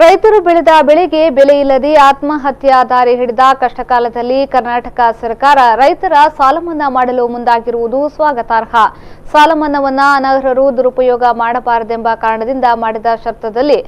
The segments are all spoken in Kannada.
ರೈತರು ಬೆಳೆದ ಬೆಳೆಗೆ ಬೆಲೆ ಇಲ್ಲದೆ ಆತ್ಮಹತ್ಯಾ ದಾರಿ ಹಿಡಿದ ಕಷ್ಟಕಾಲದಲ್ಲಿ ಕರ್ನಾಟಕ ಸರ್ಕಾರ ರೈತರ ಸಾಲ ಮನ್ನಾ ಮಾಡಲು ಮುಂದಾಗಿರುವುದು ಸ್ವಾಗತಾರ್ಹ. ಸಾಲ ಮನ್ನಾವನ್ನ ಅನರ್ಹರು ದುರುಪಯೋಗ ಮಾಡಬಾರದೆಂಬ ಕಾರಣದಿಂದ ಮಾಡಿದ ಷರತ್ತಲ್ಲಿ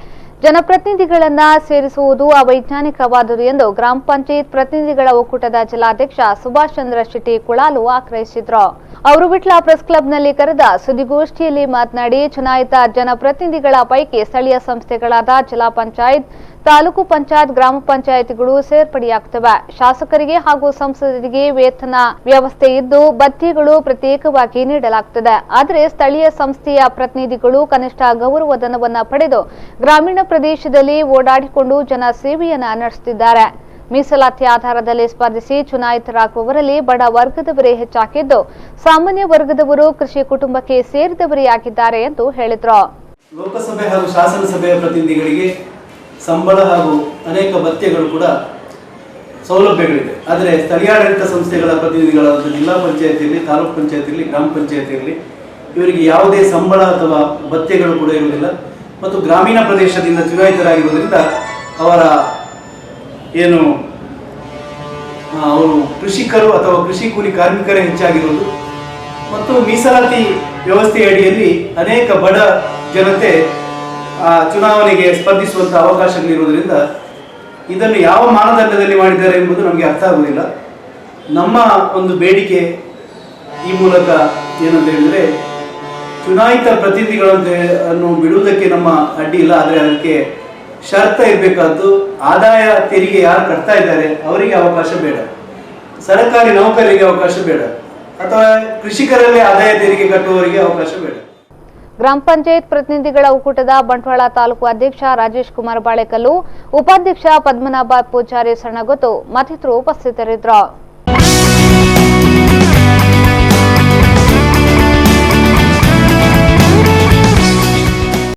ಜನಪ್ರತಿನಿಧಿಗಳನ್ನ ಸೇರಿಸುವುದು ಅವೈಜ್ಞಾನಿಕವಾದುದು ಎಂದು ಗ್ರಾಮ ಪಂಚಾಯತ್ ಪ್ರತಿನಿಧಿಗಳ ಒಕ್ಕೂಟದ ಜಿಲ್ಲಾಧ್ಯಕ್ಷ ಸುಭಾಷ್ ಚಂದ್ರ ಶೆಟ್ಟಿ ಕುಳಾಲು ಆಗ್ರಹಿಸಿದರು. ಅವರು ವಿಟ್ಲ ಪ್ರೆಸ್ ಕ್ಲಬ್ನಲ್ಲಿ ಕರೆದ ಸುದ್ದಿಗೋಷ್ಠಿಯಲ್ಲಿ ಮಾತನಾಡಿ, ಚುನಾಯಿತ ಜನಪ್ರತಿನಿಧಿಗಳ ಪೈಕಿ ಸ್ಥಳೀಯ ಸಂಸ್ಥೆಗಳಾದ ಜಿಲ್ಲಾ ಪಂಚಾಯತ್, ತಾಲೂಕು ಪಂಚಾಯತ್, ಗ್ರಾಮ ಪಂಚಾಯತ್ಗಳು ಸೇರ್ಪಡೆಯಾಗುತ್ತವೆ. ಶಾಸಕರಿಗೆ ಹಾಗೂ ಸಂಸದರಿಗೆ ವೇತನ ವ್ಯವಸ್ಥೆ ಇದ್ದು ಭತ್ಯೆಗಳು ಪ್ರತ್ಯೇಕವಾಗಿ ನೀಡಲಾಗುತ್ತದೆ. ಆದರೆ ಸ್ಥಳೀಯ ಸಂಸ್ಥೆಯ ಪ್ರತಿನಿಧಿಗಳು ಕನಿಷ್ಠ ಗೌರವಧನವನ್ನು ಪಡೆದು ಗ್ರಾಮೀಣ ಪ್ರದೇಶದಲ್ಲಿ ಓಡಾಡಿಕೊಂಡು ಜನ ಸೇವೆಯನ್ನ ನಡೆಸುತ್ತಿದ್ದಾರೆ. ಮೀಸಲಾತಿ ಆಧಾರದಲ್ಲಿ ಸ್ಪರ್ಧಿಸಿ ಚುನಾಯಿತರಾಗುವವರಲ್ಲಿ ಬಡ ವರ್ಗದವರೇ ಹೆಚ್ಚಾಗಿದ್ದು, ಸಾಮಾನ್ಯ ವರ್ಗದವರು ಕೃಷಿ ಕುಟುಂಬಕ್ಕೆ ಸೇರಿದವರೇ ಆಗಿದ್ದಾರೆ ಎಂದು ಹೇಳಿದರು. ಲೋಕಸಭೆ ಹಾಗೂ ಶಾಸನಸಭೆಯ ಪ್ರತಿನಿಧಿಗಳಿಗೆ ಸಂಬಳ ಹಾಗೂ ಅನೇಕ ಭತ್ಯೆಗಳು ಕೂಡ ಸೌಲಭ್ಯಗಳಿದೆ. ಆದರೆ ಸ್ಥಳೀಯಾಡಳಿತ ಸಂಸ್ಥೆಗಳ ಪ್ರತಿನಿಧಿಗಳಾದ ಜಿಲ್ಲಾ ಪಂಚಾಯತಿಯಲ್ಲಿ, ತಾಲೂಕು ಪಂಚಾಯತಿಯಲ್ಲಿ, ಗ್ರಾಮ ಪಂಚಾಯತಿಯಲ್ಲಿ ಇವರಿಗೆ ಯಾವುದೇ ಸಂಬಳ ಅಥವಾ ಭತ್ಯೆಗಳು ಕೂಡ ಇರುವುದಿಲ್ಲ. ಮತ್ತು ಗ್ರಾಮೀಣ ಪ್ರದೇಶದಿಂದ ಚುನಾಯಿತರಾಗಿರುವುದರಿಂದ ಅವರ ಅವರು ಕೃಷಿಕರು ಅಥವಾ ಕೃಷಿ ಕೂಲಿ ಕಾರ್ಮಿಕರೇ ಹೆಚ್ಚಾಗಿರುವುದು ಮತ್ತು ಮೀಸಲಾತಿ ವ್ಯವಸ್ಥೆಯ ಅಡಿಯಲ್ಲಿ ಅನೇಕ ಬಡ ಜನತೆ ಚುನಾವಣೆಗೆ ಸ್ಪರ್ಧಿಸುವಂಥ ಅವಕಾಶಗಳಿರುವುದರಿಂದ ಇದನ್ನು ಯಾವ ಮಾನದಂಡದಲ್ಲಿ ಮಾಡಿದ್ದಾರೆ ಎಂಬುದು ನಮಗೆ ಅರ್ಥ ಆಗುವುದಿಲ್ಲ. ನಮ್ಮ ಒಂದು ಬೇಡಿಕೆ ಈ ಮೂಲಕ ಏನಂತ ಹೇಳಿದರೆ, ಚುನಾಯಿತ ಪ್ರತಿನಿಧಿಗಳನ್ನು ಬಿಡುವುದಕ್ಕೆ ನಮ್ಮ ಅಡ್ಡಿ ಇಲ್ಲ. ಆದರೆ ಅದಕ್ಕೆ ಷರತ್ತ ಇರಬೇಕಾದ್ದು, ಆದಾಯ ತೆರಿಗೆ ಯಾರು ಕಟ್ತಾ ಇದ್ದಾರೆ ಅವರಿಗೆ ಅವಕಾಶ ಬೇಡ, ಸರ್ಕಾರಿ ನೌಕರರಿಗೆ ಅವಕಾಶ ಬೇಡ, ಅಥವಾ ಕೃಷಿಕರಲ್ಲೇ ಆದಾಯ ತೆರಿಗೆ ಕಟ್ಟುವವರಿಗೆ ಅವಕಾಶ ಬೇಡ. ಗ್ರಾಮ ಪಂಚಾಯತ್ ಪ್ರತಿನಿಧಿಗಳ ಒಕ್ಕೂಟದ ಬಂಟ್ವಾಳ ತಾಲೂಕು ಅಧ್ಯಕ್ಷ ರಾಜೇಶ್ ಕುಮಾರ್ ಬಾಳೆಕಲ್ಲು, ಉಪಾಧ್ಯಕ್ಷ ಪದ್ಮನಾಭ ಪೂಜಾರಿ ಸಣ್ಣಗೊತ್ತು ಮತ್ತಿತರರು ಉಪಸ್ಥಿತರಿದ್ದರು.